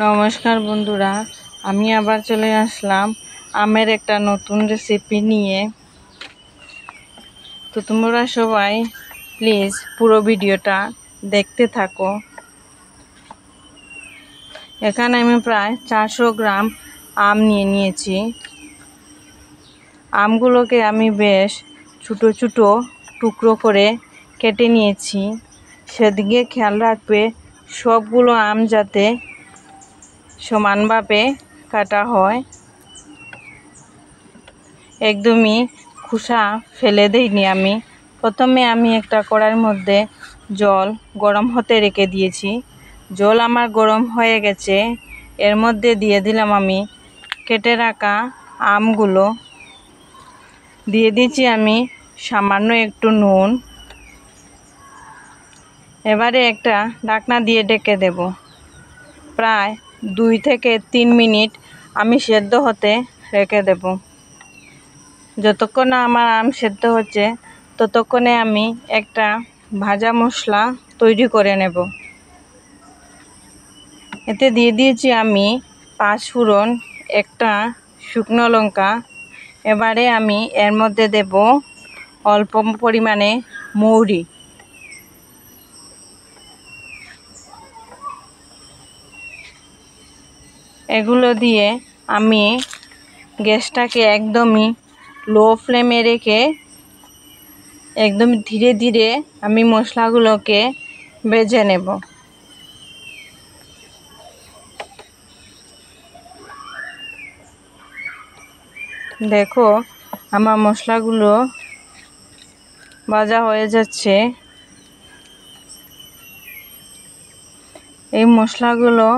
নমস্কার বন্ধুরা, আমি আবার চলে আসলাম আমের একটা নতুন রেসিপি নিয়ে। তো তোমরা সবাই প্লিজ পুরো ভিডিওটা দেখতে থাকো। এখানে আমি প্রায় 400 গ্রাম আম নিয়েছি। আমগুলোকে আমি বেশ ছোটো ছোটো টুকরো করে কেটে নিয়েছি। সেদিকে খেয়াল রাখবে সবগুলো আম যাতে সমানভাবে কাটা হয়। একদমই খোসা ফেলে দিইনি আমি। প্রথমে আমি একটা কড়াইয়ের মধ্যে জল গরম হতে রেখে দিয়েছি। জল আমার গরম হয়ে গেছে। এর মধ্যে দিয়ে দিলাম আমি কেটে রাখা আমগুলো। দিয়ে দিয়েছি আমি সামান্য একটু নুন। এবারে একটা ঢাকনা দিয়ে ঢেকে দেব। প্রায় 2 থেকে 3 মিনিট আমি সেদ্ধ হতে রেখে দেব। যতক্ষণ না আমার আম সেদ্ধ হচ্ছে ততক্ষণে আমি একটা ভাজা মশলা তৈরি করে নেব। এতে দিয়ে দিয়েছি আমি 5 ফোড়ন, একটা শুকনো লঙ্কা। এবারে আমি এর মধ্যে দেব অল্প পরিমাণে মৌরি। এগুলো দিয়ে আমি গ্যাসটাকে একদমই লো ফ্লেমে রেখে একদম ধীরে ধীরে আমি মশলাগুলোকে ভেজে নেব। দেখো আমার মশলাগুলো ভাজা হয়ে যাচ্ছে। এই মশলাগুলো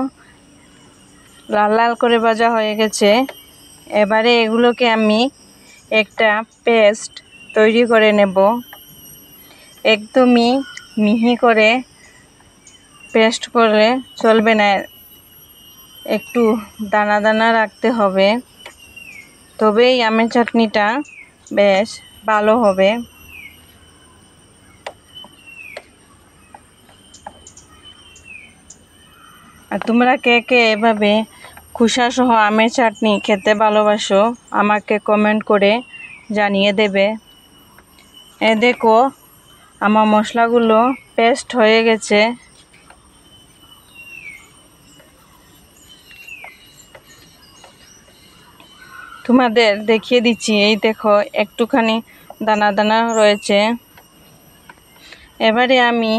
লাল লাল করে ভাজা হয়ে গেছে। এবারে এগুলোকে আমি একটা পেস্ট তৈরি করে নেব। একদমই মিহি করে পেস্ট করলে চলবে না, একটু দানা দানা রাখতে হবে, তবেই আমের চাটনিটা বেশ ভালো হবে। আর তোমরা কে কে এভাবে খোসা সহ আমের চাটনি খেতে ভালোবাসো আমাকে কমেন্ট করে জানিয়ে দেবে। দেখো আমার মশলাগুলো পেস্ট হয়ে গেছে। তোমাদের দেখিয়ে দিচ্ছি, এই দেখো একটুখানি দানা দানা রয়েছে। এবারে আমি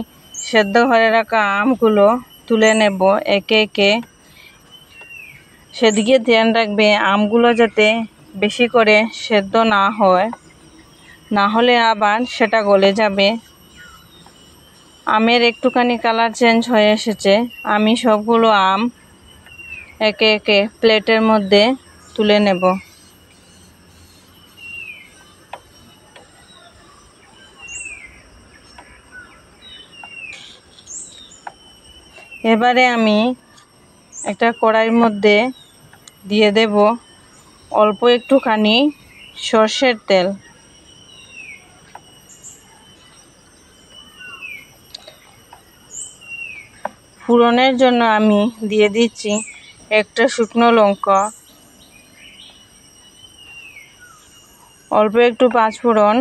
সেদ্ধ হয়ে রাখা আমগুলো তুলে নেব একে একে। সেদিকে ধ্যান রাখবে আমগুলো যাতে বেশি করে সেদ্ধ না হয়, না হলে আবার সেটা গলে যাবে। আমের একটুখানি কালার চেঞ্জ হয়ে এসেছে। আমি সবগুলো আম একে একে প্লেটের মধ্যে তুলে নেব। এবারে আমি একটা কড়াইয়ের মধ্যে দিয়ে দেব অল্প একটুখানি সর্ষের তেল। ফোড়নের জন্য আমি দিয়ে দিচ্ছি একটা শুকনো লঙ্কা, অল্প একটু 5 ফোড়ন।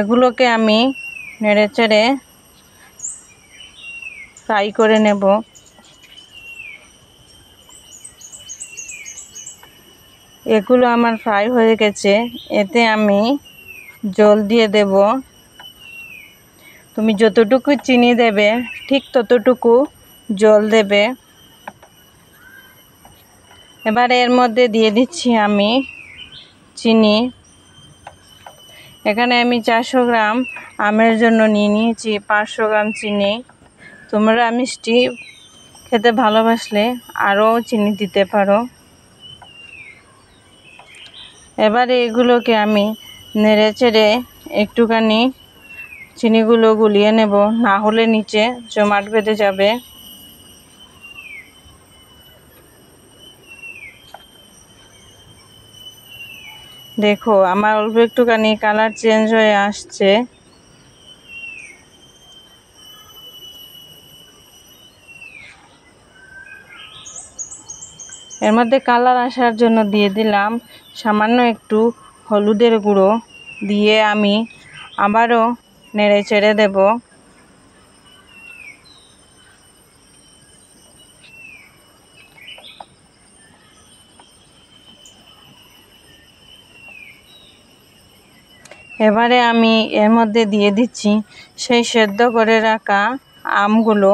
এগুলোকে আমি নেড়েচেড়ে ফ্রাই করে নেব। এগুলো আমার ফ্রাই হয়ে গেছে। এতে আমি জল দিয়ে দেব। তুমি যতটুকু চিনি দেবে ঠিক ততটুকু জল দেবে। এবার এর মধ্যে দিয়ে দিচ্ছি আমি চিনি। এখানে আমি 400 গ্রাম আমের জন্য নিয়েছি 500 গ্রাম চিনি। তোমরা মিষ্টি খেতে ভালোবাসলে আরও চিনি দিতে পারো। এবারে এগুলোকে আমি নেড়েচেড়ে একটুখানি চিনিগুলো গুলিয়ে নেব, না হলে নিচে জমাট বেঁধে যাবে। দেখো আমার অল্প একটুখানি কালার চেঞ্জ হয়ে আসছে। এর মধ্যে কালার আসার জন্য দিয়ে দিলাম সামান্য একটু হলুদের গুঁড়ো, দিয়ে আমি আবারও নেড়ে চেড়ে দেব। এবারে আমি এর মধ্যে দিয়ে দিচ্ছি সেই সেদ্ধ করে রাখা আমগুলো।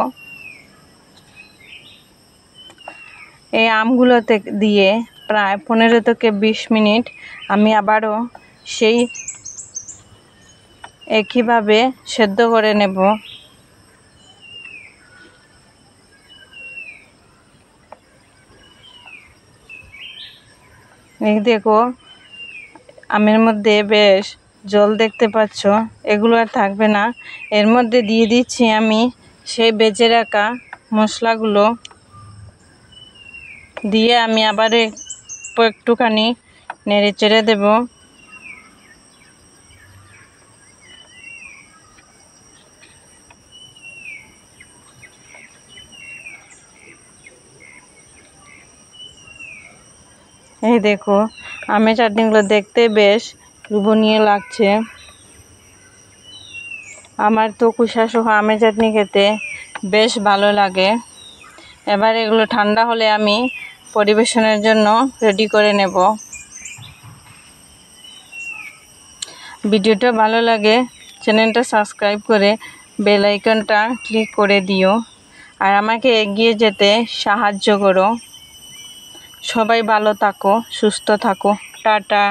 এই আমগুলোতে দিয়ে প্রায় 15 থেকে 20 মিনিট আমি আবারও সেই একইভাবে সেদ্ধ করে নেব। এই দেখো আমের মধ্যে বেশ জল দেখতে পাচ্ছ, এগুলো আর থাকবে না। এর মধ্যে দিয়ে দিচ্ছি আমি সেই বেজে রাখা মশলাগুলো, দিয়ে আমি আবার একটুখানি নেড়ে চেড়ে দেব। এই দেখো আমের চাটনিগুলো দেখতে বেশ লোভনীয় লাগছে। আমার তো কুশা সহ আমের চাটনি খেতে বেশ ভালো লাগে। এবার এগুলো ঠান্ডা হলে আমি পরিবেশনের জন্য রেডি করে নেব। ভিডিওটা ভালো লাগে চ্যানেলটা সাবস্ক্রাইব করে বেল আইকনটা ক্লিক করে দিও, আর আমাকে এগিয়ে যেতে সাহায্য করো। সবাই ভালো থাকো, সুস্থ থাকো। টাটা।